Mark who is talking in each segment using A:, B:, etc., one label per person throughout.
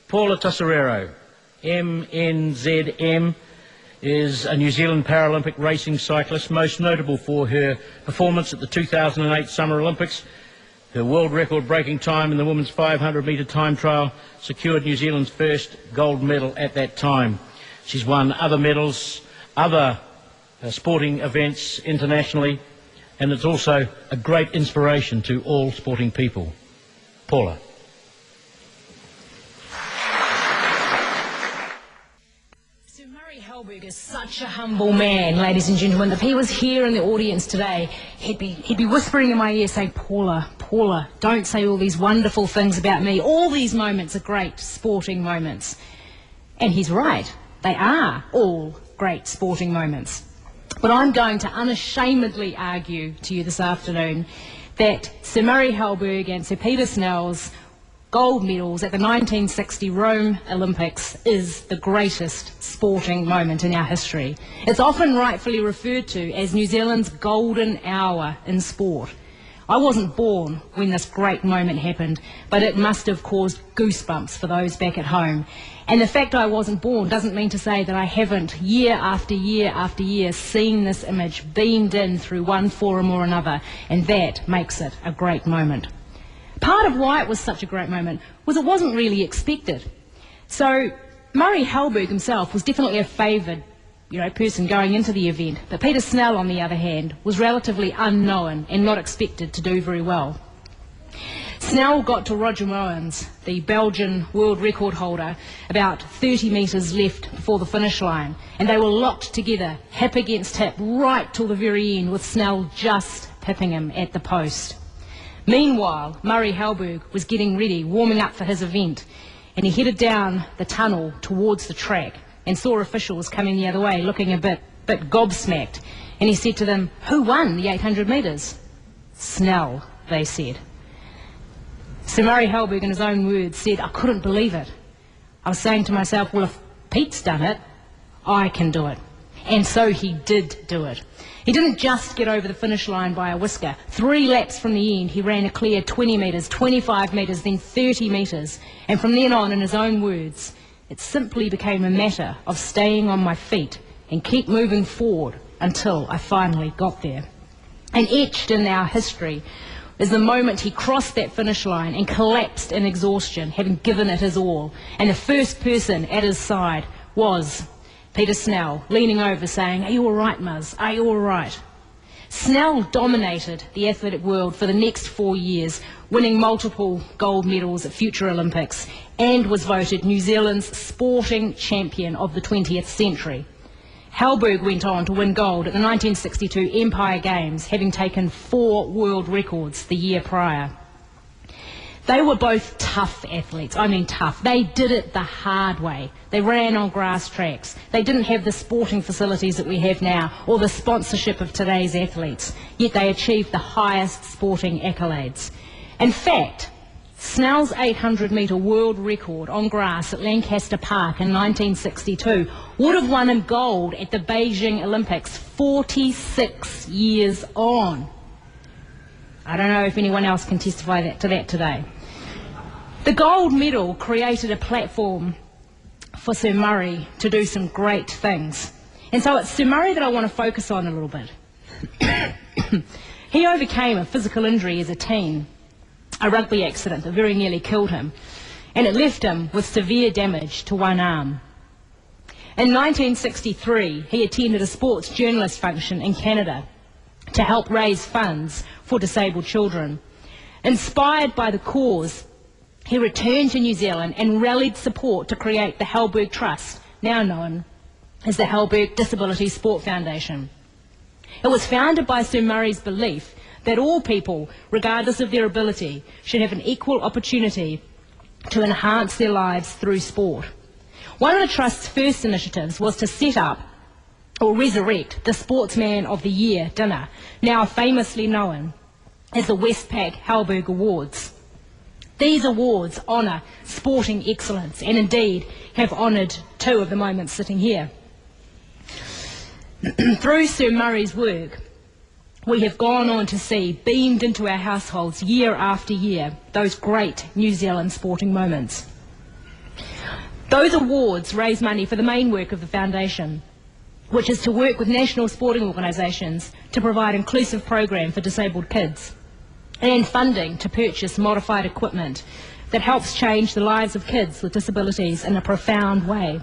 A: Paula Tesoriero, MNZM, is a New Zealand Paralympic racing cyclist, most notable for her performance at the 2008 Summer Olympics. Her world record-breaking time in the women's 500-metre time trial secured New Zealand's first gold medal at that time. She's won other medals, other sporting events internationally, and it's also a great inspiration to all sporting people. Paula.
B: Sir Murray Halberg is such a humble man, ladies and gentlemen. If he was here in the audience today, he'd be whispering in my ear saying, Paula, Paula, don't say all these wonderful things about me. All these moments are great sporting moments. And he's right. They are all great sporting moments. But I'm going to unashamedly argue to you this afternoon that Sir Murray Halberg and Sir Peter Snell's gold medals at the 1960 Rome Olympics is the greatest sporting moment in our history. It's often rightfully referred to as New Zealand's golden hour in sport. I wasn't born when this great moment happened, but it must have caused goosebumps for those back at home. And the fact I wasn't born doesn't mean to say that I haven't, year after year after year, seen this image beamed in through one forum or another, and that makes it a great moment. Part of why it was such a great moment was it wasn't really expected. So Murray Halberg himself was definitely a favoured person going into the event, but Peter Snell, on the other hand, was relatively unknown and not expected to do very well. Snell got to Roger Moens, the Belgian world record holder, about 30 metres left before the finish line, and they were locked together, hip against hip, right till the very end, with Snell just pipping him at the post. Meanwhile, Murray Halberg was getting ready, warming up for his event, and he headed down the tunnel towards the track and saw officials coming the other way, looking a bit gobsmacked. And he said to them, "Who won the 800 metres?" "Snell," they said. Sir Murray Halberg, in his own words, said, "I couldn't believe it. I was saying to myself, well, if Pete's done it, I can do it." And so he did do it. He didn't just get over the finish line by a whisker. 3 laps from the end, he ran a clear 20 metres, 25 metres, then 30 metres. And from then on, in his own words, it simply became a matter of staying on my feet and keep moving forward until I finally got there. And etched in our history is the moment he crossed that finish line and collapsed in exhaustion, having given it his all. And the first person at his side was Peter Snell, leaning over saying, "Are you all right, Muzz? Are you all right?" Snell dominated the athletic world for the next 4 years, winning multiple gold medals at future Olympics, and was voted New Zealand's sporting champion of the 20th century. Halberg went on to win gold at the 1962 Empire Games, having taken 4 world records the year prior. They were both tough athletes. I mean tough. They did it the hard way. They ran on grass tracks. They didn't have the sporting facilities that we have now or the sponsorship of today's athletes, yet they achieved the highest sporting accolades. In fact, Snell's 800-metre world record on grass at Lancaster Park in 1962 would have won him gold at the Beijing Olympics 46 years on. I don't know if anyone else can testify to that today. The gold medal created a platform for Sir Murray to do some great things. And so it's Sir Murray that I want to focus on a little bit. He overcame a physical injury as a teen, a rugby accident that very nearly killed him, and it left him with severe damage to one arm. In 1963, he attended a sports journalist function in Canada to help raise funds for disabled children. Inspired by the cause, he returned to New Zealand and rallied support to create the Halberg Trust, now known as the Halberg Disability Sport Foundation. It was founded by Sir Murray's belief that all people, regardless of their ability, should have an equal opportunity to enhance their lives through sport. One of the Trust's first initiatives was to set up or resurrect the Sportsman of the Year dinner, now famously known as the Westpac Halberg Awards. These awards honour sporting excellence and indeed have honoured 2 of the moments sitting here. Through Sir Murray's work, we have gone on to see beamed into our households year after year those great New Zealand sporting moments. Those awards raise money for the main work of the foundation, which is to work with national sporting organisations to provide inclusive program for disabled kids, and funding to purchase modified equipment that helps change the lives of kids with disabilities in a profound way.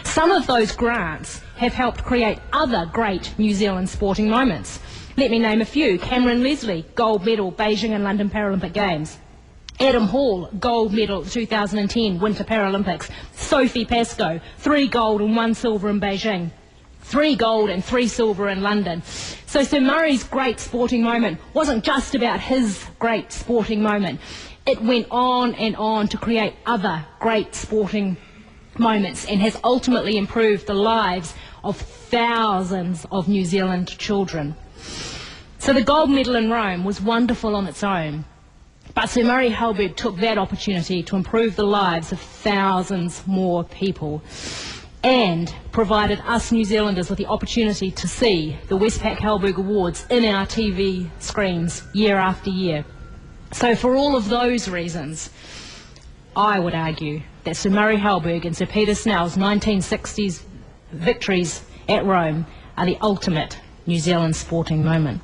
B: Some of those grants have helped create other great New Zealand sporting moments. Let me name a few. Cameron Leslie, gold medal, Beijing and London Paralympic Games. Adam Hall, gold medal at the 2010 Winter Paralympics. Sophie Pascoe, 3 gold and 1 silver in Beijing. 3 gold and 3 silver in London. So Sir Murray's great sporting moment wasn't just about his great sporting moment. It went on to create other great sporting moments and has ultimately improved the lives of thousands of New Zealand children. So the gold medal in Rome was wonderful on its own. But Sir Murray Halberg took that opportunity to improve the lives of thousands more people and provided us New Zealanders with the opportunity to see the Westpac Halberg Awards in our TV screens year after year. So for all of those reasons, I would argue that Sir Murray Halberg and Sir Peter Snell's 1960s victories at Rome are the ultimate New Zealand sporting moment.